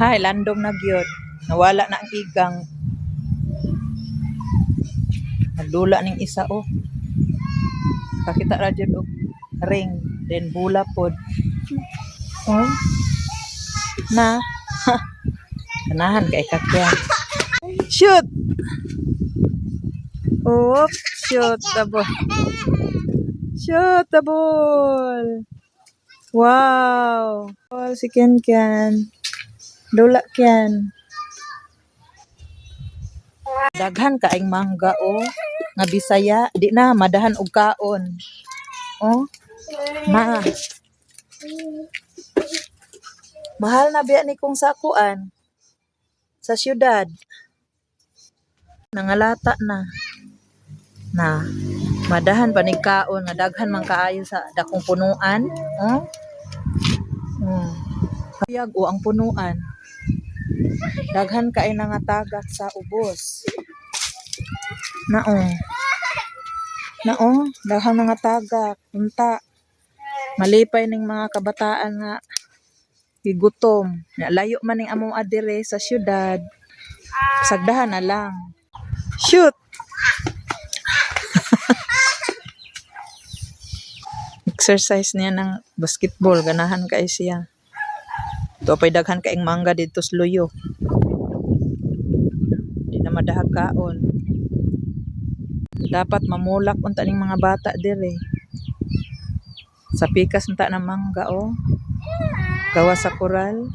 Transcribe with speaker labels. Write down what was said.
Speaker 1: Hay, landong na gyud. Nawala na ang igang. Nagdula ning isa oh. Pakita ra jud og ring, then bula pod. Oh. Na. Kanahan kay kakyan. Shoot. Oops, shoot the ball. Shoot the ball. Wow. Ball si Ken. Dula Ken. Daghan kaing mangga oh. Nga Bisaya, di na madahan og kaon. Oh. Na. Mahal na biya ni kung sakuan sa syudad. Nangalata na. Na. Madahan pa ni kaon nga daghan man kaayo sa dakong punuan. Oh. Hayag o ang punuan. Daghan kay nangatagak sa ubos. Naong. Daghan nangatagak. Unta. Malipay ning mga kabataan nga gigutom. Layo man ning among adire sa syudad. Sagdahan na lang. Shoot. Exercise niya ng basketball, ganahan kay siya. To pay daghan kaing mangga dito sa luyo. Di na madahag kaon. Dapat mamulak unta ning mga bata dire. Sa pikas unta na mangga oh. Gawa sa koral.